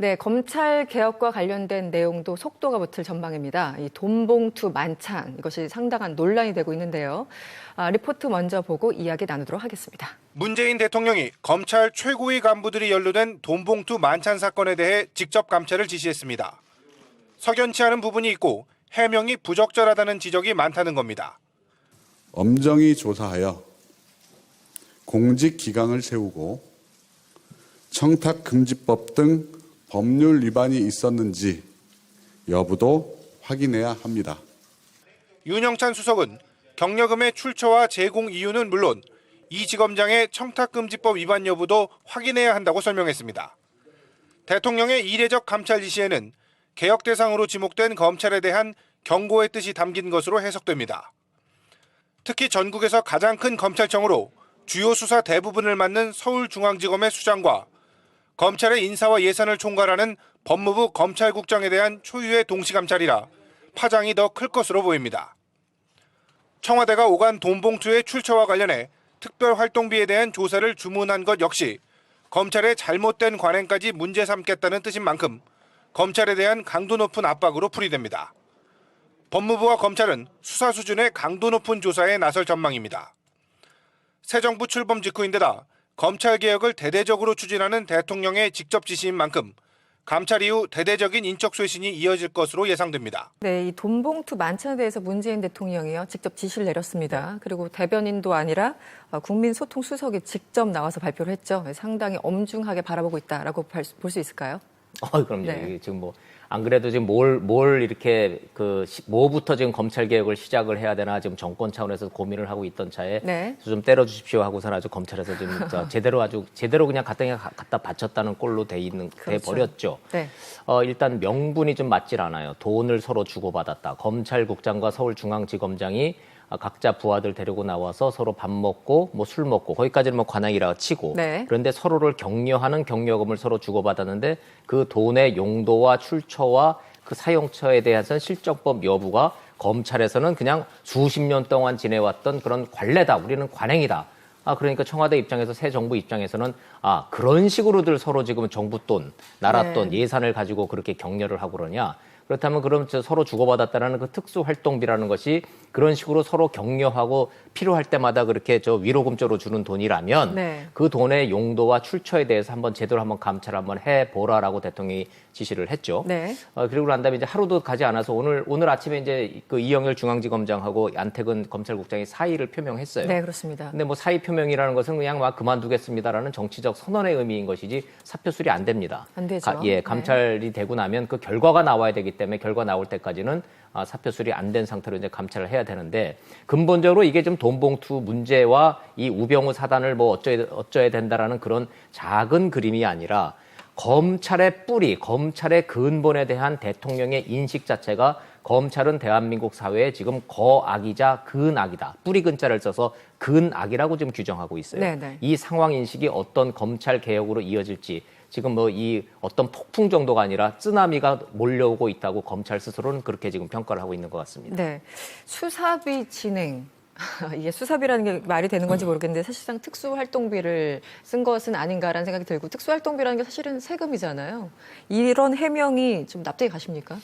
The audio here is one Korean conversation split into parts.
네, 검찰 개혁과 관련된 내용도 속도가 붙을 전망입니다. 이 돈봉투 만찬, 이것이 상당한 논란이 되고 있는데요. 리포트 먼저 보고 이야기 나누도록 하겠습니다. 문재인 대통령이 검찰 최고위 간부들이 연루된 돈봉투 만찬 사건에 대해 직접 감찰을 지시했습니다. 석연치 않은 부분이 있고 해명이 부적절하다는 지적이 많다는 겁니다. 엄정히 조사하여 공직 기강을 세우고 청탁금지법 등 법률 위반이 있었는지 여부도 확인해야 합니다. 윤영찬 수석은 경력금의 출처와 제공 이유는 물론 이 지검장의 청탁금지법 위반 여부도 확인해야 한다고 설명했습니다. 대통령의 이례적 감찰 지시에는 개혁 대상으로 지목된 검찰에 대한 경고의 뜻이 담긴 것으로 해석됩니다. 특히 전국에서 가장 큰 검찰청으로 주요 수사 대부분을 맡는 서울중앙지검의 수장과 검찰의 인사와 예산을 총괄하는 법무부 검찰국장에 대한 초유의 동시감찰이라 파장이 더 클 것으로 보입니다. 청와대가 오간 돈봉투의 출처와 관련해 특별활동비에 대한 조사를 주문한 것 역시 검찰의 잘못된 관행까지 문제 삼겠다는 뜻인 만큼 검찰에 대한 강도 높은 압박으로 풀이됩니다. 법무부와 검찰은 수사 수준의 강도 높은 조사에 나설 전망입니다. 새 정부 출범 직후인데다 검찰개혁을 대대적으로 추진하는 대통령의 직접 지시인 만큼 감찰 이후 대대적인 인적 쇄신이 이어질 것으로 예상됩니다. 네, 이 돈봉투 만찬에 대해서 문재인 대통령이요 직접 지시를 내렸습니다. 그리고 대변인도 아니라 국민소통수석이 직접 나와서 발표를 했죠. 상당히 엄중하게 바라보고 있다라고 볼 수 있을까요? 그럼요. 네. 지금 뭐 안 그래도 지금 뭘 이렇게 뭐부터 지금 검찰 개혁을 시작을 해야 되나 지금 정권 차원에서 고민을 하고 있던 차에 네. 좀 때려주십시오 하고선 아주 검찰에서 지금 제대로 그냥 갖다 바쳤다는 꼴로 돼 그렇죠. 버렸죠. 네. 일단 명분이 좀 맞질 않아요. 돈을 서로 주고받았다. 검찰국장과 서울중앙지검장이 각자 부하들 데리고 나와서 서로 밥 먹고 뭐 술 먹고 거기까지는 뭐 관행이라 치고 네. 그런데 서로를 격려하는 격려금을 서로 주고받았는데 그 돈의 용도와 출처와 그 사용처에 대해서 실정법 여부가 검찰에서는 그냥 수십 년 동안 지내왔던 그런 관례다. 우리는 관행이다. 그러니까 청와대 입장에서 새 정부 입장에서는 그런 식으로들 서로 지금 정부 돈, 나라 돈, 예산을 가지고 그렇게 격려를 하고 그러냐. 그렇다면 그럼 서로 주고받았다는 그 특수활동비라는 것이 그런 식으로 서로 격려하고 필요할 때마다 그렇게 위로금조로 주는 돈이라면 네. 그 돈의 용도와 출처에 대해서 제대로 한번 감찰 한번 해보라라고 대통령이 지시를 했죠. 네. 그리고 난 다음에 이제 하루도 가지 않아서 오늘 아침에 이제 그 이영렬 중앙지검장하고 안태근 검찰국장이 사의를 표명했어요. 네, 그렇습니다. 근데 뭐 사의 표명이라는 것은 그냥 막 그만두겠습니다라는 정치적 선언의 의미인 것이지 사표 수리 안 됩니다. 안 되죠. 감찰이 되고 나면 그 결과가 나와야 되기 때문에 결과 나올 때까지는 사표 수리 안 된 상태로 이제 감찰을 해야 되는데 근본적으로 이게 좀 돈봉투 문제와 이 우병우 사단을 뭐 어쩌야 된다라는 그런 작은 그림이 아니라 검찰의 뿌리, 검찰의 근본에 대한 대통령의 인식 자체가 검찰은 대한민국 사회에 지금 거악이자 근악이다. 뿌리 근자를 써서 근악이라고 지금 규정하고 있어요. 네네. 이 상황 인식이 어떤 검찰 개혁으로 이어질지 지금 이 어떤 폭풍 정도가 아니라 쓰나미가 몰려오고 있다고 검찰 스스로는 그렇게 지금 평가를 하고 있는 것 같습니다. 네. 수사비 진행. 이게 수사비라는 게 말이 되는 건지 모르겠는데 사실상 특수활동비를 쓴 것은 아닌가라는 생각이 들고 특수활동비라는 게 사실은 세금이잖아요. 이런 해명이 좀 납득이 가십니까?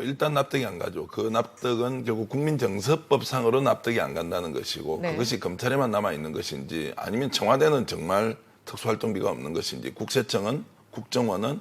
일단 납득이 안 가죠. 그 납득은 결국 국민정서법상으로 납득이 안 간다는 것이고 네. 그것이 검찰에만 남아있는 것인지 아니면 청와대는 정말 특수활동비가 없는 것인지 국세청은 국정원은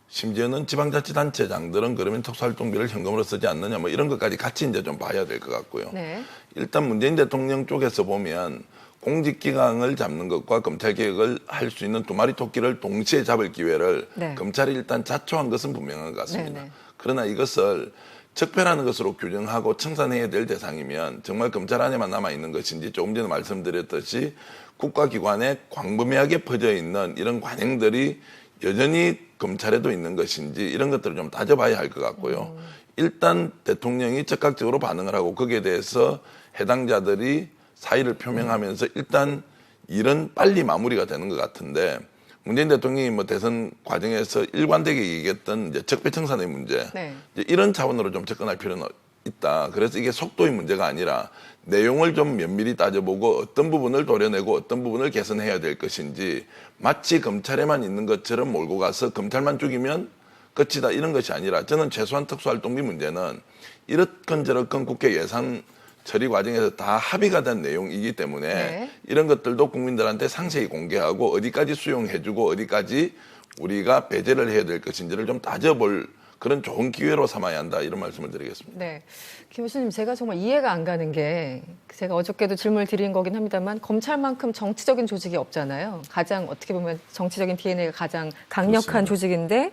심지어는 지방자치단체장들은 그러면 특수활동비를 현금으로 쓰지 않느냐 뭐 이런 것까지 같이 이제 좀 봐야 될 것 같고요. 네. 일단 문재인 대통령 쪽에서 보면 공직기강을 잡는 것과 검찰개혁을 할 수 있는 두 마리 토끼를 동시에 잡을 기회를 네. 검찰이 일단 자초한 것은 분명한 것 같습니다. 네네. 그러나 이것을 적폐라는 것으로 규정하고 청산해야 될 대상이면 정말 검찰 안에만 남아있는 것인지 조금 전에 말씀드렸듯이 국가기관에 광범위하게 퍼져 있는 이런 관행들이 여전히 검찰에도 있는 것인지 이런 것들을 좀 따져봐야 할 것 같고요. 일단 대통령이 적극적으로 반응을 하고 거기에 대해서 해당자들이 사의를 표명하면서 일단 일은 빨리 마무리가 되는 것 같은데 문재인 대통령이 뭐 대선 과정에서 일관되게 얘기했던 이제 적폐청산의 문제 네. 이제 이런 차원으로 좀 접근할 필요는 있다. 그래서 이게 속도의 문제가 아니라 내용을 좀 면밀히 따져보고 어떤 부분을 도려내고 어떤 부분을 개선해야 될 것인지 마치 검찰에만 있는 것처럼 몰고 가서 검찰만 죽이면 끝이다 이런 것이 아니라 저는 최소한 특수활동비 문제는 이렇건 저렇건 국회 예산 처리 과정에서 다 합의가 된 내용이기 때문에 네. 이런 것들도 국민들한테 상세히 공개하고 어디까지 수용해주고 어디까지 우리가 배제를 해야 될 것인지를 좀 따져볼 그런 좋은 기회로 삼아야 한다 이런 말씀을 드리겠습니다. 네. 김 교수님, 제가 정말 이해가 안 가는 게 제가 어저께도 질문을 드린 거긴 합니다만 검찰만큼 정치적인 조직이 없잖아요. 가장 어떻게 보면 정치적인 DNA가 가장 강력한 조직인데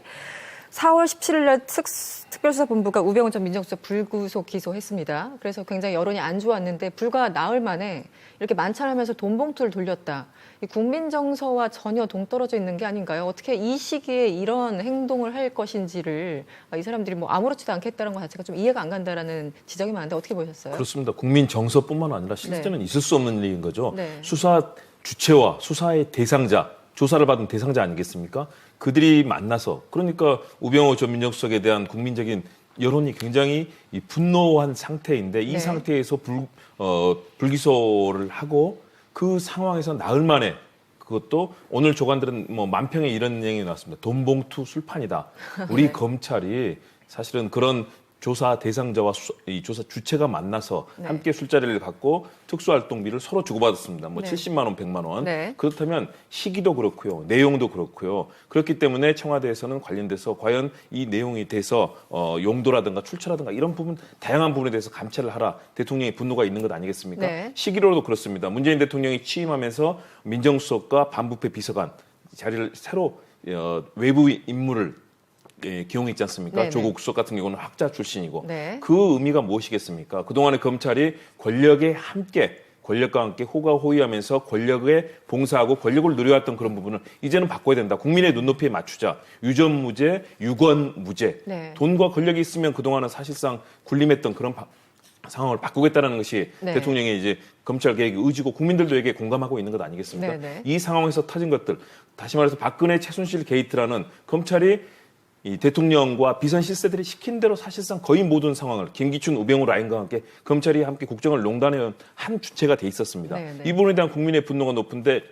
4월 17일 날 특별수사본부가 우병우 전 민정수석 불구속 기소했습니다. 그래서 굉장히 여론이 안 좋았는데 불과 나흘 만에 이렇게 만찬하면서 돈 봉투를 돌렸다. 이 국민 정서와 전혀 동떨어져 있는 게 아닌가요? 어떻게 이 시기에 이런 행동을 할 것인지를 이 사람들이 뭐 아무렇지도 않겠다는 것 자체가 좀 이해가 안 간다라는 지적이 많은데 어떻게 보셨어요? 그렇습니다. 국민 정서뿐만 아니라 실제는 있을 수 없는 일인 거죠. 네. 수사 주체와 수사의 대상자, 조사를 받은 대상자 아니겠습니까? 그들이 만나서 그러니까 우병우 전 민정수석에 대한 국민적인 여론이 굉장히 분노한 상태인데 이 네. 상태에서 불기소를 하고 그 상황에서 나흘 만에 그것도 오늘 조간들은 뭐 만평에 이런 내용이 나왔습니다. 돈봉투 술판이다. 우리 네. 검찰이 사실은 그런 조사 대상자와 이 조사 주체가 만나서 네. 함께 술자리를 갖고 특수활동비를 서로 주고받았습니다. 뭐 네. 70만 원, 100만 원. 네. 그렇다면 시기도 그렇고요. 내용도 그렇고요. 그렇기 때문에 청와대에서는 관련돼서 과연 이 내용에 대해서 용도라든가 출처라든가 이런 부분 다양한 부분에 대해서 감찰을 하라. 대통령의 분노가 있는 것 아니겠습니까? 네. 시기로도 그렇습니다. 문재인 대통령이 취임하면서 민정수석과 반부패 비서관 자리를 새로 외부 인물을 기용했지 않습니까? 네네. 조국 수석 같은 경우는 학자 출신이고 네. 그 의미가 무엇이겠습니까? 그동안에 검찰이 권력과 함께 호가호위하면서 권력에 봉사하고 권력을 누려왔던 그런 부분을 이제는 바꿔야 된다. 국민의 눈높이에 맞추자. 유전무죄, 유권무죄. 네. 돈과 권력이 있으면 그동안은 사실상 군림했던 그런 상황을 바꾸겠다는 것이 네. 대통령의 이제 검찰 개혁의 의지고 국민들도 이게 공감하고 있는 것 아니겠습니까? 네네. 이 상황에서 터진 것들, 다시 말해서 박근혜 최순실 게이트라는 검찰이 이 대통령과 비선 실세들이 시킨 대로 사실상 거의 모든 상황을 김기춘, 우병우 라인과 함께 검찰이 함께 국정을 농단해온 한 주체가 돼 있었습니다. 네네. 이 부분에 대한 국민의 분노가 높은데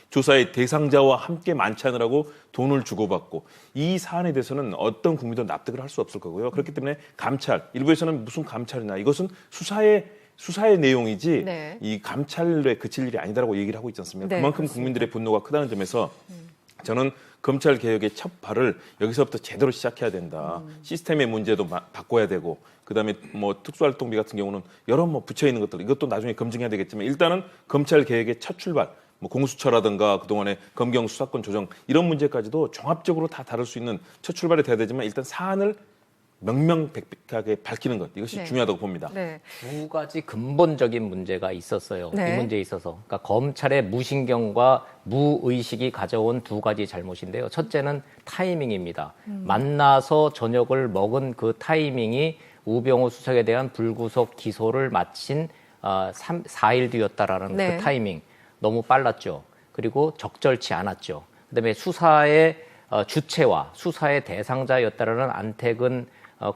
조사의 대상자와 함께 만찬을 하고 돈을 주고받고 이 사안에 대해서는 어떤 국민도 납득을 할 수 없을 거고요. 그렇기 때문에 감찰, 일부에서는 무슨 감찰이냐 이것은 수사의 내용이지 네. 이 감찰에 그칠 일이 아니다라고 얘기를 하고 있지 않습니까? 네, 그만큼 그렇습니다. 국민들의 분노가 크다는 점에서 저는 검찰 개혁의 첫 발을 여기서부터 제대로 시작해야 된다. 시스템의 문제도 바꿔야 되고, 그다음에 뭐 특수활동비 같은 경우는 여러 뭐 붙여 있는 것들 이것도 나중에 검증해야 되겠지만 일단은 검찰 개혁의 첫 출발, 뭐 공수처라든가 그동안의 검경 수사권 조정 이런 문제까지도 종합적으로 다 다룰 수 있는 첫 출발이 돼야 되지만 일단 사안을 명명백백하게 밝히는 것 이것이 네. 중요하다고 봅니다. 네. 두 가지 근본적인 문제가 있었어요. 네. 이 문제에 있어서. 그러니까 검찰의 무신경과 무의식이 가져온 두 가지 잘못인데요. 첫째는 타이밍입니다. 만나서 저녁을 먹은 그 타이밍이 우병우 수석에 대한 불구속 기소를 마친 4일 뒤였다라는 네. 그 타이밍. 너무 빨랐죠. 그리고 적절치 않았죠. 그다음에 수사의 주체와 수사의 대상자였다라는 안택은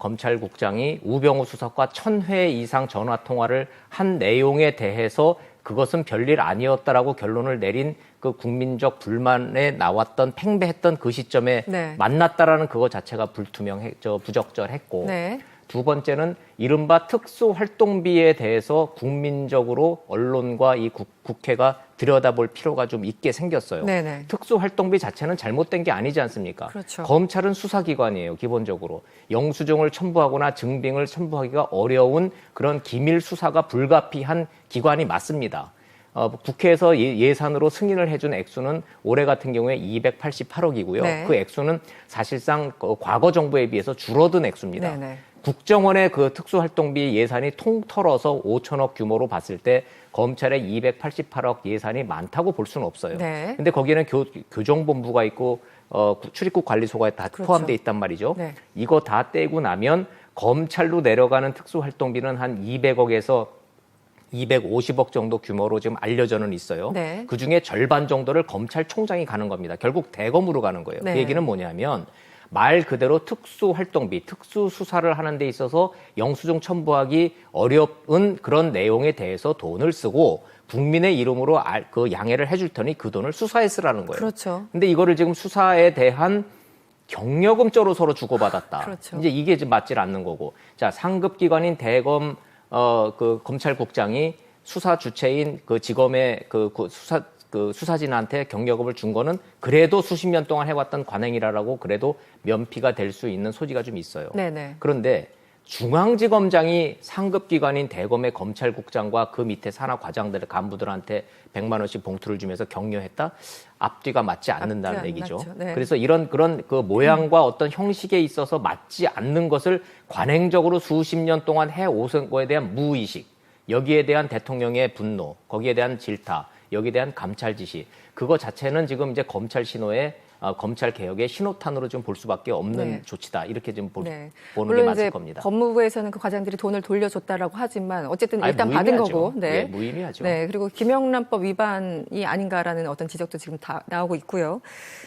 검찰국장이 우병우 수석과 1000회 이상 전화 통화를 한 내용에 대해서 그것은 별일 아니었다라고 결론을 내린 그 국민적 불만에 나왔던 팽배했던 그 시점에 네. 만났다라는 그거 자체가 부적절했고 네. 두 번째는 이른바 특수활동비에 대해서 국민적으로 언론과 이 국회가 들여다볼 필요가 좀 있게 생겼어요. 네네. 특수활동비 자체는 잘못된 게 아니지 않습니까? 그렇죠. 검찰은 수사기관이에요, 기본적으로. 영수증을 첨부하거나 증빙을 첨부하기가 어려운 그런 기밀 수사가 불가피한 기관이 맞습니다. 국회에서 예산으로 승인을 해준 액수는 올해 같은 경우에 288억이고요. 네. 그 액수는 사실상 과거 정부에 비해서 줄어든 액수입니다. 네네. 국정원의 그 특수활동비 예산이 통틀어서 5천억 규모로 봤을 때 검찰의 288억 예산이 많다고 볼 수는 없어요. 네. 근데 거기에는 교정본부가 있고 출입국 관리소가 다 그렇죠. 포함되어 있단 말이죠. 네. 이거 다 떼고 나면 검찰로 내려가는 특수활동비는 한 200억에서 250억 정도 규모로 지금 알려져는 있어요. 네. 그중에 절반 정도를 검찰총장이 가는 겁니다. 결국 대검으로 가는 거예요. 네. 그 얘기는 뭐냐면 말 그대로 특수활동비, 특수수사를 하는 데 있어서 영수증 첨부하기 어려운 그런 내용에 대해서 돈을 쓰고 국민의 이름으로 그 양해를 해줄 테니 그 돈을 수사에 쓰라는 거예요. 그렇죠. 근데 이거를 지금 수사에 대한 경력금조로 서로 주고받았다. 그렇죠. 이제 이게 지금 맞질 않는 거고. 자, 상급 기관인 대검 그 검찰국장이 수사 주체인 그 지검의 그 수사진한테 경력금을 준 거는 그래도 수십 년 동안 해왔던 관행이라고 그래도 면피가 될 수 있는 소지가 좀 있어요. 네네. 그런데 중앙지검장이 상급 기관인 대검의 검찰국장과 그 밑에 산하 과장들의 간부들한테 100만 원씩 봉투를 주면서 격려했다? 앞뒤가 맞지 않는다는 앞뒤 안 얘기죠. 맞죠. 네. 그래서 그런 그 모양과 어떤 형식에 있어서 맞지 않는 것을 관행적으로 수십 년 동안 해오신 거에 대한 무의식, 여기에 대한 대통령의 분노, 거기에 대한 질타, 여기에 대한 감찰 지시, 그거 자체는 지금 이제 검찰 신호의 검찰 개혁의 신호탄으로 좀 볼 수밖에 없는 네. 조치다. 이렇게 좀 보는 게 물론 맞을 이제 겁니다. 법무부에서는 그 과장들이 돈을 돌려줬다라고 하지만 어쨌든 일단 아니, 받은 무의미하죠. 거고. 네. 예, 무의미하죠. 네. 그리고 김영란법 위반이 아닌가라는 어떤 지적도 지금 다 나오고 있고요.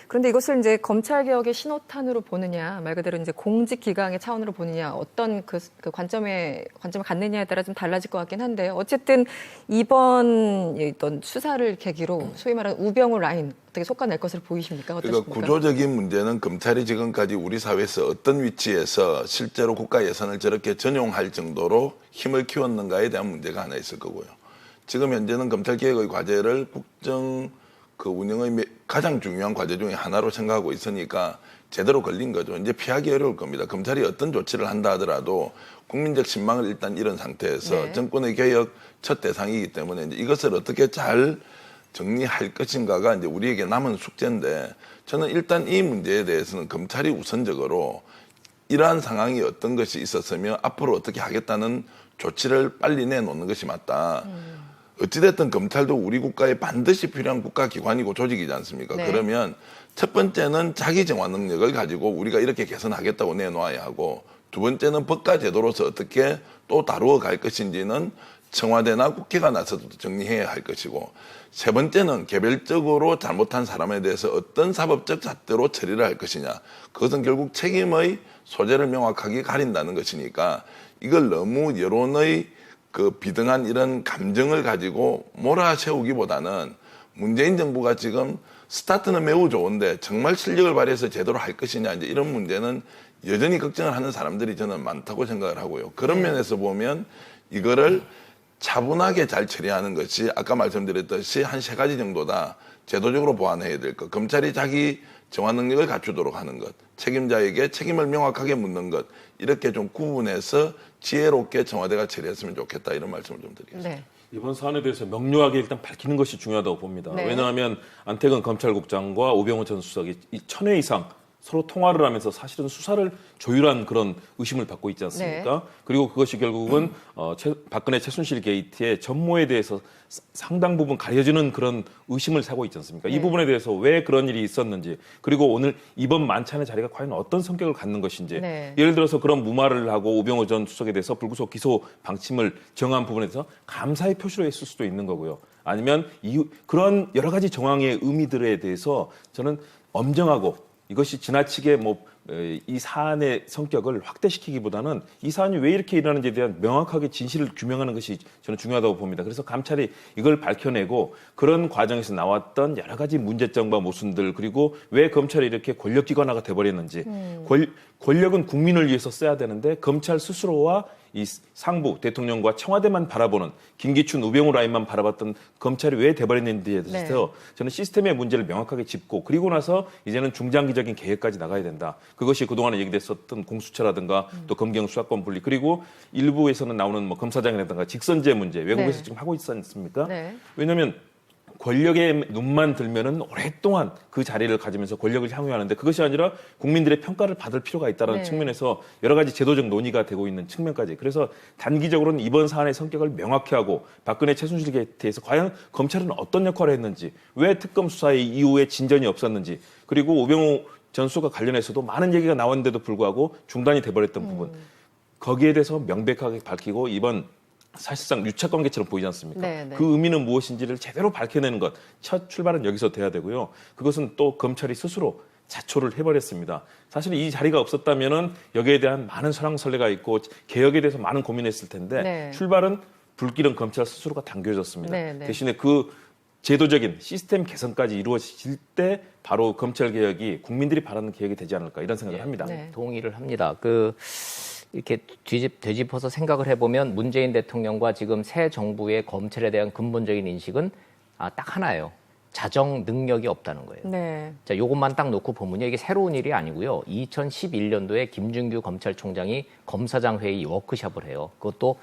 그런데 이것을 이제 검찰 개혁의 신호탄으로 보느냐, 말 그대로 이제 공직 기강의 차원으로 보느냐, 어떤 그 관점을 갖느냐에 따라 좀 달라질 것 같긴 한데 어쨌든 이번 어떤 수사를 계기로 소위 말하는 우병우 라인 어떻게 솎아낼 것으로 보이십니까? 그러니까 어떠십니까? 구조적인 문제는 검찰이 지금까지 우리 사회에서 어떤 위치에서 실제로 국가 예산을 저렇게 전용할 정도로 힘을 키웠는가에 대한 문제가 하나 있을 거고요. 지금 현재는 검찰개혁의 과제를 국정 그 운영의 가장 중요한 과제 중에 하나로 생각하고 있으니까 제대로 걸린 거죠. 이제 피하기 어려울 겁니다. 검찰이 어떤 조치를 한다 하더라도 국민적 신망을 일단 잃은 상태에서 네. 정권의 개혁 첫 대상이기 때문에 이제 이것을 어떻게 잘 정리할 것인가가 이제 우리에게 남은 숙제인데 저는 일단 이 문제에 대해서는 검찰이 우선적으로 이러한 상황이 어떤 것이 있었으며 앞으로 어떻게 하겠다는 조치를 빨리 내놓는 것이 맞다. 어찌됐든 검찰도 우리 국가에 반드시 필요한 국가기관이고 조직이지 않습니까? 네. 그러면 첫 번째는 자기 정화 능력을 가지고 우리가 이렇게 개선하겠다고 내놓아야 하고 두 번째는 법과 제도로서 어떻게 또 다루어 갈 것인지는 청와대나 국회가 나서도 정리해야 할 것이고 세 번째는 개별적으로 잘못한 사람에 대해서 어떤 사법적 잣대로 처리를 할 것이냐. 그것은 결국 책임의 소재를 명확하게 가린다는 것이니까 이걸 너무 여론의 그 비등한 이런 감정을 가지고 몰아세우기보다는 문재인 정부가 지금 스타트는 매우 좋은데 정말 실력을 발휘해서 제대로 할 것이냐 이제 이런 문제는 여전히 걱정을 하는 사람들이 저는 많다고 생각을 하고요. 그런 면에서 보면 이거를 차분하게 잘 처리하는 것이 아까 말씀드렸듯이 한 세 가지 정도다. 제도적으로 보완해야 될 것. 검찰이 자기 정화 능력을 갖추도록 하는 것. 책임자에게 책임을 명확하게 묻는 것. 이렇게 좀 구분해서 지혜롭게 청와대가 처리했으면 좋겠다. 이런 말씀을 좀 드리겠습니다. 네. 이번 사안에 대해서 명료하게 일단 밝히는 것이 중요하다고 봅니다. 네. 왜냐하면 안태근 검찰국장과 우병우 전 수석이 이 1000회 이상 서로 통화를 하면서 사실은 수사를 조율한 그런 의심을 받고 있지 않습니까? 네. 그리고 그것이 결국은 박근혜 최순실 게이트의 전모에 대해서 상당 부분 가려지는 그런 의심을 사고 있지 않습니까? 네. 이 부분에 대해서 왜 그런 일이 있었는지 그리고 오늘 이번 만찬의 자리가 과연 어떤 성격을 갖는 것인지 네. 예를 들어서 그런 무마를 하고 우병우 전 수석에 대해서 불구속 기소 방침을 정한 부분에 대해서 감사의 표시로 했을 수도 있는 거고요. 아니면 그런 여러 가지 정황의 의미들에 대해서 저는 엄정하고 이것이 지나치게 이 사안의 성격을 확대시키기보다는 이 사안이 왜 이렇게 일어나는지에 대한 명확하게 진실을 규명하는 것이 저는 중요하다고 봅니다. 그래서 감찰이 이걸 밝혀내고 그런 과정에서 나왔던 여러 가지 문제점과 모순들 그리고 왜 검찰이 이렇게 권력기관화가 돼버렸는지 권력은 국민을 위해서 써야 되는데 검찰 스스로와 이 상부 대통령과 청와대만 바라보는 김기춘 우병우 라인만 바라봤던 검찰이 왜 돼버렸는지에 대해서 저는 시스템의 문제를 명확하게 짚고 그리고 나서 이제는 중장기적인 계획까지 나가야 된다. 그것이 그동안에 얘기됐었던 공수처라든가 또 검경 수사권 분리 그리고 일부에서는 나오는 검사장이라든가 직선제 문제 외국에서 네. 지금 하고 있지 않습니까? 네. 왜냐하면 권력의 눈만 들면은 오랫동안 그 자리를 가지면서 권력을 향유하는데 그것이 아니라 국민들의 평가를 받을 필요가 있다는 네. 측면에서 여러 가지 제도적 논의가 되고 있는 측면까지 그래서 단기적으로는 이번 사안의 성격을 명확히 하고 박근혜 최순실 게이트에서 과연 검찰은 어떤 역할을 했는지 왜 특검 수사의 이후에 진전이 없었는지 그리고 우병우 전 수석과 관련해서도 많은 얘기가 나왔는데도 불구하고 중단이 돼버렸던 부분 거기에 대해서 명백하게 밝히고 이번 사실상 유착관계처럼 보이지 않습니까? 네, 네. 그 의미는 무엇인지를 제대로 밝혀내는 것, 첫 출발은 여기서 돼야 되고요. 그것은 또 검찰이 스스로 자초를 해버렸습니다. 사실 이 자리가 없었다면은 여기에 대한 많은 설왕설래가 있고 개혁에 대해서 많은 고민했을 텐데 네. 출발은 불기른 검찰 스스로가 당겨졌습니다. 네, 네. 대신에 그 제도적인 시스템 개선까지 이루어질 때 바로 검찰 개혁이 국민들이 바라는 개혁이 되지 않을까 이런 생각을 합니다. 네. 동의를 합니다. 이렇게 되짚어서 생각을 해보면 문재인 대통령과 지금 새 정부의 검찰에 대한 근본적인 인식은 딱 하나예요. 자정 능력이 없다는 거예요. 네. 자, 요것만 딱 놓고 보면요. 이게 새로운 일이 아니고요. 2011년도에 김준규 검찰총장이 검사장 회의 워크숍을 해요. 그것도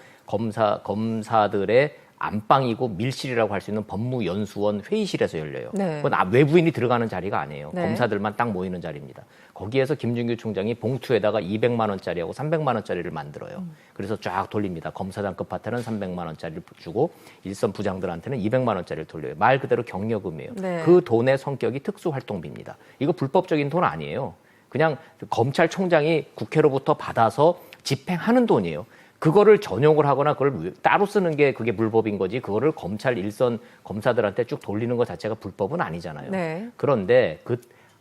검사들의 안방이고 밀실이라고 할 수 있는 법무연수원 회의실에서 열려요. 네. 그건 외부인이 들어가는 자리가 아니에요. 네. 검사들만 딱 모이는 자리입니다. 거기에서 김준규 총장이 봉투에다가 200만 원짜리하고 300만 원짜리를 만들어요. 그래서 쫙 돌립니다. 검사장급 파트는 300만 원짜리를 주고 일선 부장들한테는 200만 원짜리를 돌려요. 말 그대로 경력금이에요. 네. 그 돈의 성격이 특수활동비입니다. 이거 불법적인 돈 아니에요. 그냥 검찰총장이 국회로부터 받아서 집행하는 돈이에요. 그거를 전용을 하거나 그걸 따로 쓰는 게 그게 불법인 거지, 그거를 검찰 일선 검사들한테 쭉 돌리는 것 자체가 불법은 아니잖아요. 네. 그런데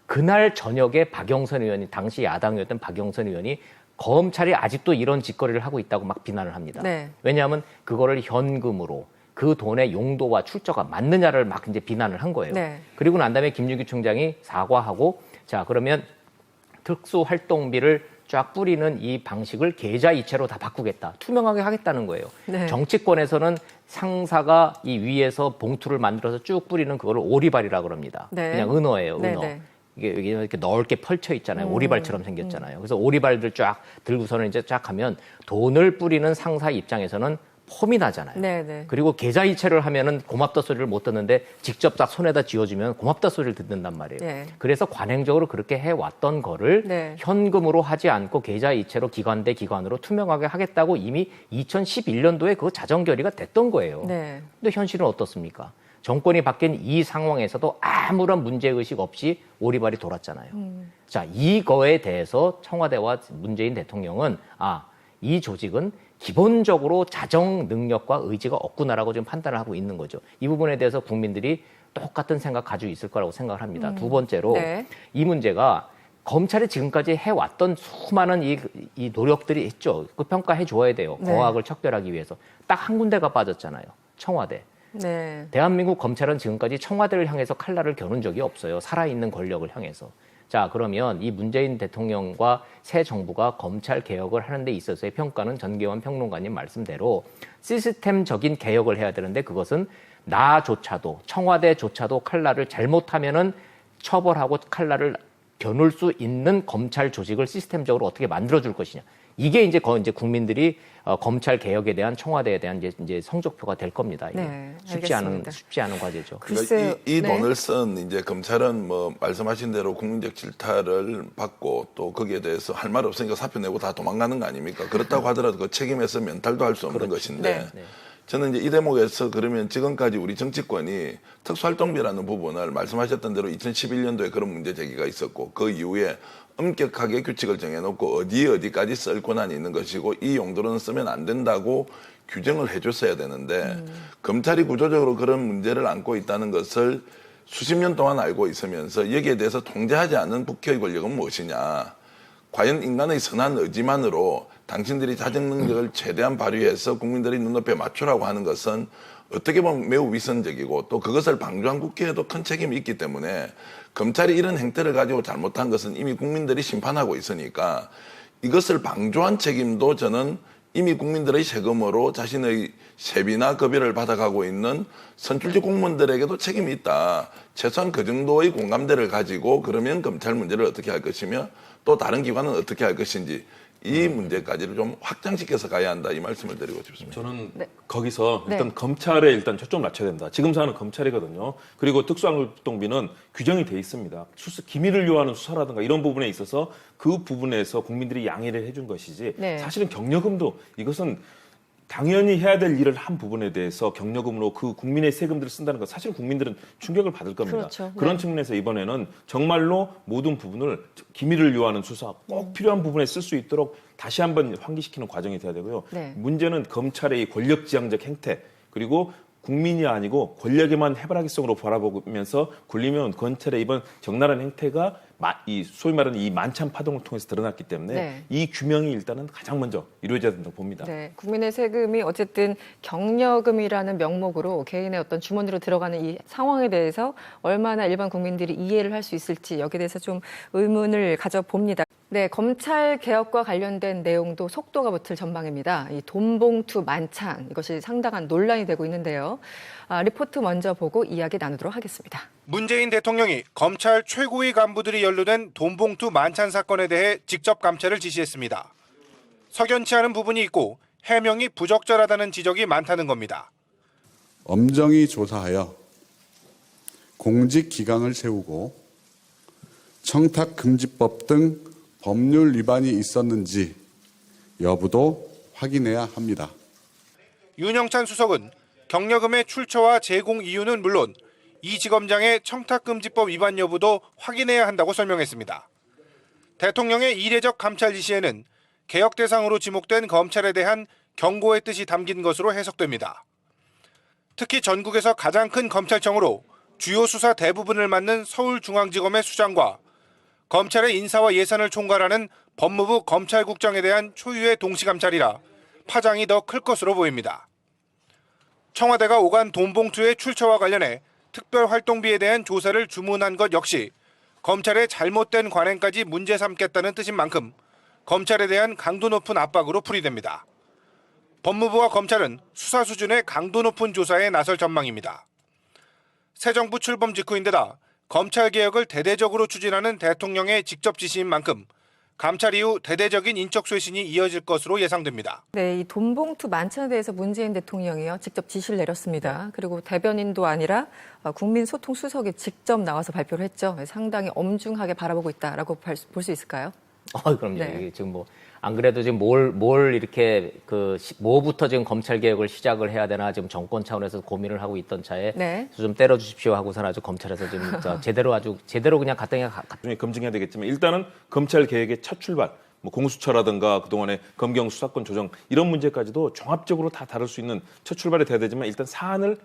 그날 저녁에 박영선 의원이, 당시 야당이었던 박영선 의원이 검찰이 아직도 이런 짓거리를 하고 있다고 막 비난을 합니다. 네. 왜냐하면 그거를 현금으로 그 돈의 용도와 출처가 맞느냐를 막 이제 비난을 한 거예요. 네. 그리고 난 다음에 김준규 총장이 사과하고, 자, 그러면 특수활동비를 쫙 뿌리는 이 방식을 계좌이체로 다 바꾸겠다. 투명하게 하겠다는 거예요. 네. 정치권에서는 상사가 이 위에서 봉투를 만들어서 쭉 뿌리는 그거를 오리발이라고 그럽니다. 네. 그냥 은어예요, 은어. 네, 네. 이게 이렇게 넓게 펼쳐 있잖아요. 오리발처럼 생겼잖아요. 그래서 오리발들 쫙 들고서는 이제 쫙 하면 돈을 뿌리는 상사 입장에서는 폼이 나잖아요. 네, 네. 그리고 계좌이체를 하면은 고맙다 소리를 못 듣는데 직접 딱 손에다 쥐어주면 고맙다 소리를 듣는단 말이에요. 네. 그래서 관행적으로 그렇게 해왔던 거를 네. 현금으로 하지 않고 계좌이체로 기관 대 기관으로 투명하게 하겠다고 이미 2011년도에 그 자정 결의가 됐던 거예요. 네. 근데 현실은 어떻습니까? 정권이 바뀐 이 상황에서도 아무런 문제의식 없이 오리발이 돌았잖아요. 자, 이거에 대해서 청와대와 문재인 대통령은 이 조직은 기본적으로 자정 능력과 의지가 없구나라고 지금 판단을 하고 있는 거죠. 이 부분에 대해서 국민들이 똑같은 생각 가지고 있을 거라고 생각을 합니다. 두 번째로 네. 이 문제가 검찰이 지금까지 해왔던 수많은 이 노력들이 있죠. 그 평가해 줘야 돼요. 네. 거악을 척결하기 위해서. 딱 한 군데가 빠졌잖아요. 청와대. 네. 대한민국 검찰은 지금까지 청와대를 향해서 칼날을 겨눈 적이 없어요. 살아있는 권력을 향해서. 자, 그러면 이 문재인 대통령과 새 정부가 검찰 개혁을 하는 데 있어서의 평가는 전계원 평론가님 말씀대로 시스템적인 개혁을 해야 되는데, 그것은 나조차도, 청와대조차도 칼날을 잘못하면은 처벌하고 칼날을 겨눌 수 있는 검찰 조직을 시스템적으로 어떻게 만들어줄 것이냐. 이게 이제 국민들이 검찰 개혁에 대한, 청와대에 대한 이제 성적표가 될 겁니다. 이게. 네, 쉽지 알겠습니다. 않은 과제죠. 글쎄요. 이 네. 돈을 쓴 이제 검찰은 뭐 말씀하신 대로 국민적 질타를 받고 또 거기에 대해서 할 말 없으니까 사표 내고 다 도망가는 거 아닙니까? 그렇다고 하더라도 그 책임에서 면탈도 할 수 없는 것인데, 네. 저는 이제 이 대목에서 그러면 지금까지 우리 정치권이 특수활동비라는 부분을 말씀하셨던 대로 2011년도에 그런 문제 제기가 있었고, 그 이후에 엄격하게 규칙을 정해놓고 어디까지 쓸 권한이 있는 것이고 이 용도로는 쓰면 안 된다고 규정을 해줬어야 되는데, 검찰이 구조적으로 그런 문제를 안고 있다는 것을 수십 년 동안 알고 있으면서 여기에 대해서 통제하지 않는 국회의 권력은 무엇이냐. 과연 인간의 선한 의지만으로 당신들이 자정 능력을 최대한 발휘해서 국민들의 눈높이에 맞추라고 하는 것은 어떻게 보면 매우 위선적이고, 또 그것을 방조한 국회에도 큰 책임이 있기 때문에 검찰이 이런 행태를 가지고 잘못한 것은 이미 국민들이 심판하고 있으니까 이것을 방조한 책임도 저는 이미 국민들의 세금으로 자신의 세비나 급여를 받아가고 있는 선출직 공무원들에게도 책임이 있다. 최소한 그 정도의 공감대를 가지고 그러면 검찰 문제를 어떻게 할 것이며 또 다른 기관은 어떻게 할 것인지, 이 문제까지를 좀 확장시켜서 가야 한다, 이 말씀을 드리고 싶습니다. 저는 네. 거기서 일단 네. 검찰에 일단 초점 맞춰야 된다. 지금 사는 검찰이거든요. 그리고 특수활동비는 규정이 돼 있습니다. 기밀을 요하는 수사라든가 이런 부분에 있어서 그 부분에서 국민들이 양해를 해준 것이지, 네. 사실은 경력금도 이것은 당연히 해야 될 일을 한 부분에 대해서 경력금으로 그 국민의 세금들을 쓴다는 것, 사실 국민들은 충격을 받을 겁니다. 그렇죠. 그런 네. 측면에서 이번에는 정말로 모든 부분을 기밀을 요하는 수사, 꼭 필요한 부분에 쓸 수 있도록 다시 한번 환기시키는 과정이 돼야 되고요. 네. 문제는 검찰의 이 권력지향적 행태, 그리고 국민이 아니고 권력에만 해바라기성으로 바라보면서 굴리면 검찰의 이번 적나라한 행태가 이 소위 말하는 이 만찬 파동을 통해서 드러났기 때문에 네. 이 규명이 일단은 가장 먼저 이루어져야 된다고 봅니다. 네, 국민의 세금이 어쨌든 경려금이라는 명목으로 개인의 어떤 주머니로 들어가는 이 상황에 대해서 얼마나 일반 국민들이 이해를 할 수 있을지 여기에 대해서 좀 의문을 가져봅니다. 네, 검찰 개혁과 관련된 내용도 속도가 붙을 전망입니다. 이 돈봉투 만찬 이것이 상당한 논란이 되고 있는데요. 리포트 먼저 보고 이야기 나누도록 하겠습니다. 문재인 대통령이 검찰 최고위 간부들이 연루된 돈봉투 만찬 사건에 대해 직접 감찰을 지시했습니다. 석연치 않은 부분이 있고 해명이 부적절하다는 지적이 많다는 겁니다. 엄정히 조사하여 공직 기강을 세우고 청탁금지법 등 법률 위반이 있었는지 여부도 확인해야 합니다. 윤영찬 수석은 경려금의 출처와 제공 이유는 물론 이 지검장의 청탁금지법 위반 여부도 확인해야 한다고 설명했습니다. 대통령의 이례적 감찰 지시에는 개혁 대상으로 지목된 검찰에 대한 경고의 뜻이 담긴 것으로 해석됩니다. 특히 전국에서 가장 큰 검찰청으로 주요 수사 대부분을 맡는 서울중앙지검의 수장과 검찰의 인사와 예산을 총괄하는 법무부 검찰국장에 대한 초유의 동시감찰이라 파장이 더 클 것으로 보입니다. 청와대가 오간 돈봉투의 출처와 관련해 특별활동비에 대한 조사를 주문한 것 역시 검찰의 잘못된 관행까지 문제 삼겠다는 뜻인 만큼 검찰에 대한 강도 높은 압박으로 풀이됩니다. 법무부와 검찰은 수사 수준의 강도 높은 조사에 나설 전망입니다. 새 정부 출범 직후인데다 검찰개혁을 대대적으로 추진하는 대통령의 직접 지시인 만큼 감찰 이후 대대적인 인적 쇄신이 이어질 것으로 예상됩니다. 네, 이 돈봉투 만찬에 대해서 문재인 대통령이요 직접 지시를 내렸습니다. 그리고 대변인도 아니라 국민소통수석이 직접 나와서 발표를 했죠. 상당히 엄중하게 바라보고 있다라고 볼 수 있을까요? 그럼요. 네. 이게 지금 뭐 안 그래도 지금 뭘 이렇게 뭐부터 지금 검찰 개혁을 시작을 해야 되나 지금 정권 차원에서 고민을 하고 있던 차에 네. 좀 때려 주십시오 하고선 아주 검찰에서 지금 제대로 그냥 갔더니 나중에 검증해야 되겠지만 일단은 검찰 개혁의 첫 출발, 뭐 공수처라든가 그동안의 검경 수사권 조정 이런 문제까지도 종합적으로 다 다룰 수 있는 첫 출발이 돼야 되지만 일단 사안을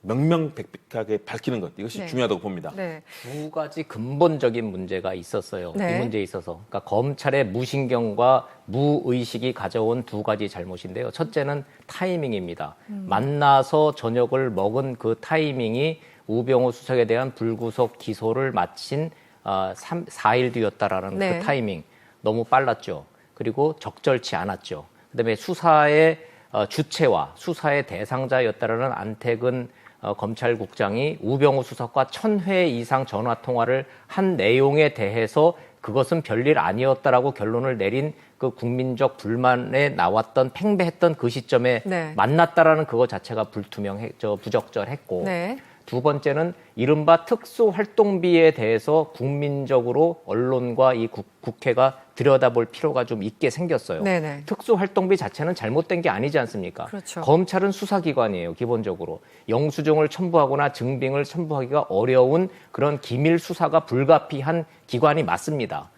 명명백백하게 밝히는 것 이것이 네. 중요하다고 봅니다. 네. 두 가지 근본적인 문제가 있었어요. 네. 이 문제에 있어서. 그러니까 검찰의 무신경과 무의식이 가져온 두 가지 잘못인데요. 첫째는 타이밍입니다. 만나서 저녁을 먹은 그 타이밍이 우병우 수석에 대한 불구속 기소를 마친 4일 뒤였다라는 네. 그 타이밍. 너무 빨랐죠. 그리고 적절치 않았죠. 그다음에 수사의 주체와 수사의 대상자였다라는 안택은 검찰국장이 우병우 수석과 1000회 이상 전화 통화를 한 내용에 대해서 그것은 별일 아니었다라고 결론을 내린 그 국민적 불만에 나왔던 팽배했던 그 시점에 네. 만났다라는 그거 자체가 부적절했고 네. 두 번째는 이른바 특수활동비에 대해서 국민적으로 언론과 이 국회가 들여다볼 필요가 좀 있게 생겼어요. 네네. 특수활동비 자체는 잘못된 게 아니지 않습니까? 그렇죠. 검찰은 수사기관이에요, 기본적으로. 영수증을 첨부하거나 증빙을 첨부하기가 어려운 그런 기밀 수사가 불가피한 기관이 맞습니다.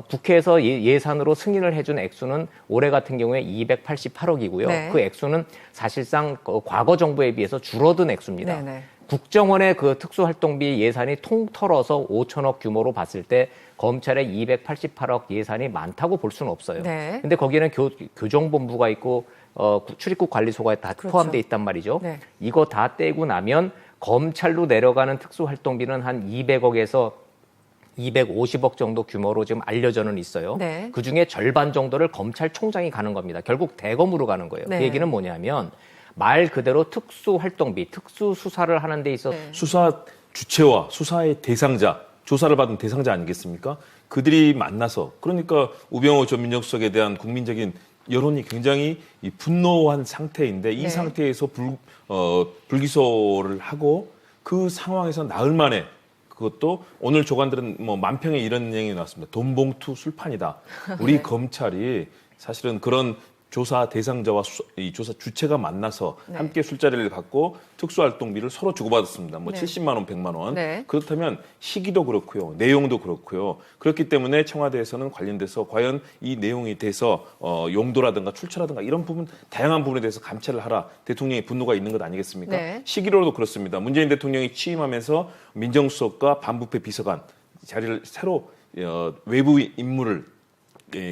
국회에서 예산으로 승인을 해준 액수는 올해 같은 경우에 288억이고요. 네. 그 액수는 사실상 과거 정부에 비해서 줄어든 액수입니다. 네네. 국정원의 그 특수활동비 예산이 통틀어서 5천억 규모로 봤을 때 검찰의 288억 예산이 많다고 볼 수는 없어요. 네. 근데 거기에는 교정본부가 있고 출입국 관리소가 다 그렇죠. 포함돼 있단 말이죠. 네. 이거 다 떼고 나면 검찰로 내려가는 특수활동비는 한 200억에서 250억 정도 규모로 지금 알려져는 있어요. 네. 그중에 절반 정도를 검찰총장이 가는 겁니다. 결국 대검으로 가는 거예요. 네. 그 얘기는 뭐냐면 말 그대로 특수활동비, 특수수사를 하는 데 있어서 네. 수사 주체와 수사의 대상자, 조사를 받은 대상자 아니겠습니까? 그들이 만나서 그러니까 우병우 전 민정수석에 대한 국민적인 여론이 굉장히 분노한 상태인데 이 네. 상태에서 불기소를 하고 그 상황에서 나흘 만에 그것도 오늘 조간들은 뭐 만평에 이런 내용이 나왔습니다. 돈봉투 술판이다. 우리 네. 검찰이 사실은 그런 조사 대상자와 이 조사 주체가 만나서 네. 함께 술자리를 갖고 특수활동비를 서로 주고받았습니다. 뭐 네. 70만 원, 100만 원. 네. 그렇다면 시기도 그렇고요. 내용도 그렇고요. 그렇기 때문에 청와대에서는 관련돼서 과연 이 내용에 대해서 용도라든가 출처라든가 이런 부분 다양한 부분에 대해서 감찰을 하라. 대통령의 분노가 있는 것 아니겠습니까? 네. 시기로도 그렇습니다. 문재인 대통령이 취임하면서 민정수석과 반부패 비서관 자리를 새로 외부 인물을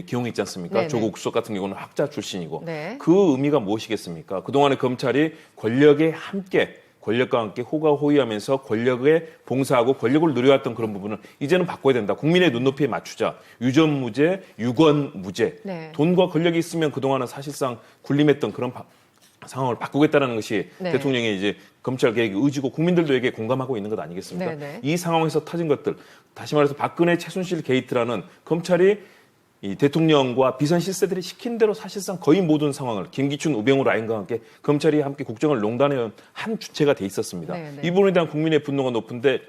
기용했지 않습니까? 네네. 조국 수석 같은 경우는 학자 출신이고 네. 그 의미가 무엇이겠습니까? 그동안에 검찰이 권력과 함께 호가호위하면서 권력에 봉사하고 권력을 누려왔던 그런 부분을 이제는 바꿔야 된다. 국민의 눈높이에 맞추자. 유전무죄, 유권무죄. 네. 돈과 권력이 있으면 그동안은 사실상 군림했던 그런 상황을 바꾸겠다는 것이 네. 대통령의 이제 검찰 개혁의 의지고 국민들도 이게 공감하고 있는 것 아니겠습니까? 네네. 이 상황에서 터진 것들, 다시 말해서 박근혜 최순실 게이트라는 검찰이 이 대통령과 비선 실세들이 시킨 대로 사실상 거의 모든 상황을 김기춘, 우병우 라인과 함께 검찰이 함께 국정을 농단해온 한 주체가 돼 있었습니다. 네네. 이 부분에 대한 국민의 분노가 높은데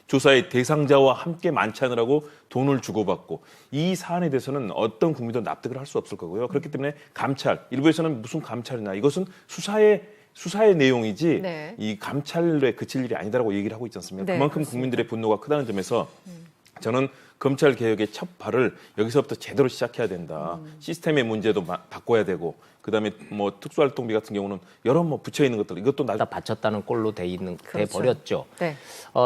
조사의 대상자와 함께 만찬을 하고 돈을 주고받고 이 사안에 대해서는 어떤 국민도 납득을 할 수 없을 거고요. 그렇기 때문에 감찰, 일부에서는 무슨 감찰이냐, 이것은 수사의 내용이지 네. 이 감찰에 그칠 일이 아니다라고 얘기를 하고 있지 않습니까? 네, 그만큼 그렇습니다. 국민들의 분노가 크다는 점에서 저는 검찰 개혁의 첫 발을 여기서부터 제대로 시작해야 된다. 시스템의 문제도 바꿔야 되고, 그다음에 뭐 특수활동비 같은 경우는 여러 뭐 붙여 있는 것들 이것도 다 바쳤다는 꼴로 돼 그렇죠. 버렸죠. 네.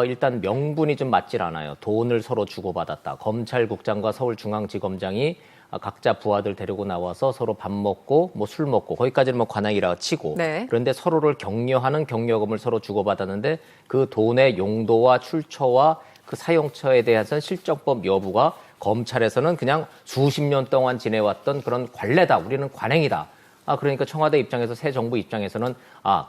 일단 명분이 좀 맞질 않아요. 돈을 서로 주고받았다. 검찰국장과 서울중앙지검장이 각자 부하들 데리고 나와서 서로 밥 먹고 뭐 술 먹고 거기까지는 뭐 관행이라 치고 네. 그런데 서로를 격려하는 격려금을 서로 주고받았는데 그 돈의 용도와 출처와 그 사용처에 대한 실정법 여부가 검찰에서는 그냥 수십 년 동안 지내왔던 그런 관례다. 우리는 관행이다. 그러니까 청와대 입장에서 새 정부 입장에서는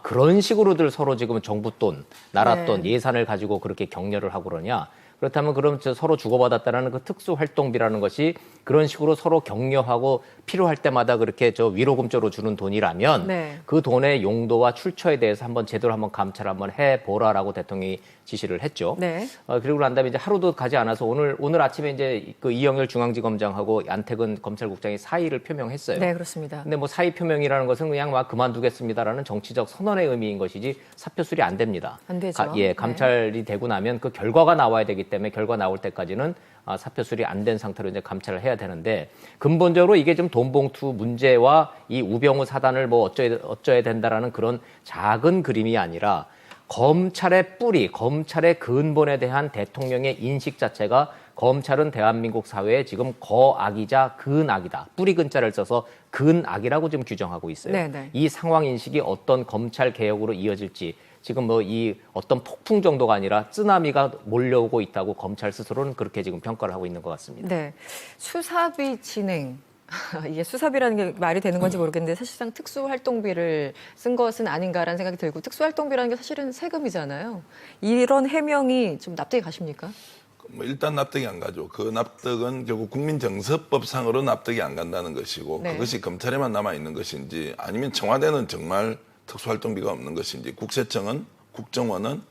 그런 식으로들 서로 지금 정부 돈, 나라 돈, 예산을 가지고 그렇게 격려를 하고 그러냐. 그렇다면 그럼 서로 주고받았다는 그 특수활동비라는 것이 그런 식으로 서로 격려하고 필요할 때마다 그렇게 위로금조로 주는 돈이라면 네. 그 돈의 용도와 출처에 대해서 한번 제대로 한번 감찰 한번 해보라라고 대통령이 지시를 했죠. 네. 그리고 난 다음에 이제 하루도 가지 않아서 오늘 아침에 이제 그 이영렬 중앙지검장하고 안태근 검찰국장이 사의를 표명했어요. 네, 그렇습니다. 근데 뭐 사의 표명이라는 것은 그냥 막 그만두겠습니다라는 정치적 선언의 의미인 것이지 사표 수리 안 됩니다. 안 되죠. 감찰이 되고 나면 그 결과가 나와야 되기 때문에 결과 나올 때까지는 사표 수리 안 된 상태로 이제 감찰을 해야 되는데 근본적으로 이게 좀 돈봉투 문제와 이 우병우 사단을 뭐 어쩌야 된다라는 그런 작은 그림이 아니라 검찰의 뿌리, 검찰의 근본에 대한 대통령의 인식 자체가 검찰은 대한민국 사회에 지금 거악이자 근악이다. 뿌리 근자를 써서 근악이라고 지금 규정하고 있어요. 네네. 이 상황 인식이 어떤 검찰 개혁으로 이어질지 지금 뭐 이 어떤 폭풍 정도가 아니라 쓰나미가 몰려오고 있다고 검찰 스스로는 그렇게 지금 평가를 하고 있는 것 같습니다. 네. 수사비 진행. 이게 수사비라는 게 말이 되는 건지 모르겠는데 사실상 특수활동비를 쓴 것은 아닌가라는 생각이 들고 특수활동비라는 게 사실은 세금이잖아요. 이런 해명이 좀 납득이 가십니까? 뭐 일단 납득이 안 가죠. 그 납득은 결국 국민정서법상으로 납득이 안 간다는 것이고 네. 그것이 검찰에만 남아 있는 것인지 아니면 청와대는 정말 특수활동비가 없는 것인지 국세청은 국정원은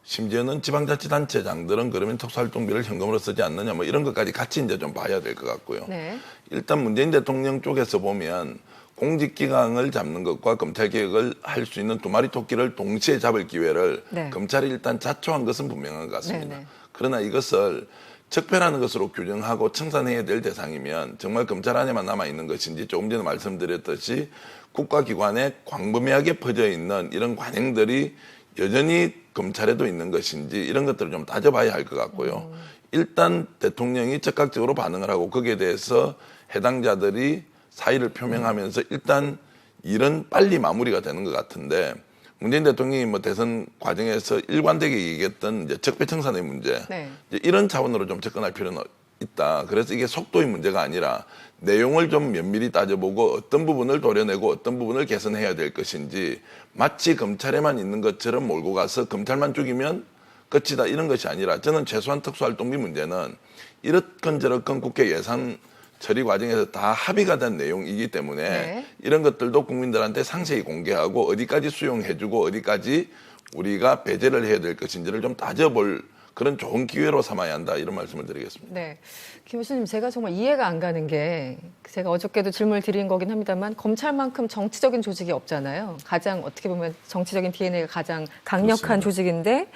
심지어는 지방자치단체장들은 그러면 특수활동비를 현금으로 쓰지 않느냐 뭐 이런 것까지 같이 이제 좀 봐야 될 것 같고요. 네. 일단 문재인 대통령 쪽에서 보면 공직기강을 잡는 것과 검찰개혁을 할 수 있는 두 마리 토끼를 동시에 잡을 기회를 네. 검찰이 일단 자초한 것은 분명한 것 같습니다. 네네. 그러나 이것을 적폐라는 것으로 규정하고 청산해야 될 대상이면 정말 검찰 안에만 남아있는 것인지 조금 전에 말씀드렸듯이 국가기관에 광범위하게 퍼져 있는 이런 관행들이 여전히 검찰에도 있는 것인지 이런 것들을 좀 따져봐야 할 것 같고요. 일단 대통령이 적극적으로 반응을 하고 거기에 대해서 해당자들이 사의를 표명하면서 일단 일은 빨리 마무리가 되는 것 같은데 문재인 대통령이 뭐 대선 과정에서 일관되게 얘기했던 이제 적폐청산의 문제 네. 이제 이런 차원으로 좀 접근할 필요는 있다. 그래서 이게 속도의 문제가 아니라 내용을 좀 면밀히 따져보고 어떤 부분을 도려내고 어떤 부분을 개선해야 될 것인지 마치 검찰에만 있는 것처럼 몰고 가서 검찰만 죽이면 끝이다 이런 것이 아니라 저는 최소한 특수활동비 문제는 이렇건 저렇건 국회 예산 처리 과정에서 다 합의가 된 내용이기 때문에 네. 이런 것들도 국민들한테 상세히 공개하고 어디까지 수용해주고 어디까지 우리가 배제를 해야 될 것인지를 좀 따져볼 그런 좋은 기회로 삼아야 한다 이런 말씀을 드리겠습니다. 네. 김 교수님, 제가 정말 이해가 안 가는 게 제가 어저께도 질문을 드린 거긴 합니다만 검찰만큼 정치적인 조직이 없잖아요. 가장 어떻게 보면 정치적인 DNA가 가장 강력한 그렇습니다. 조직인데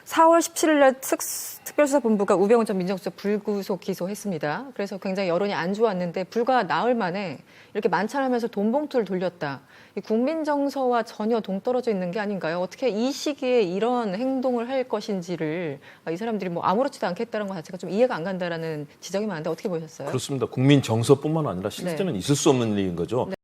4월 17일 날 특별수사본부가 우병우 전 민정수석 불구속 기소했습니다. 그래서 굉장히 여론이 안 좋았는데 불과 나흘 만에 이렇게 만찬하면서 돈 봉투를 돌렸다. 이 국민 정서와 전혀 동떨어져 있는 게 아닌가요? 어떻게 이 시기에 이런 행동을 할 것인지를 이 사람들이 뭐 아무렇지도 않겠다는 것 자체가 좀 이해가 안 간다라는 지적이 많은데 어떻게 보셨어요? 그렇습니다. 국민 정서뿐만 아니라 실제는 있을 수 없는 일인 거죠.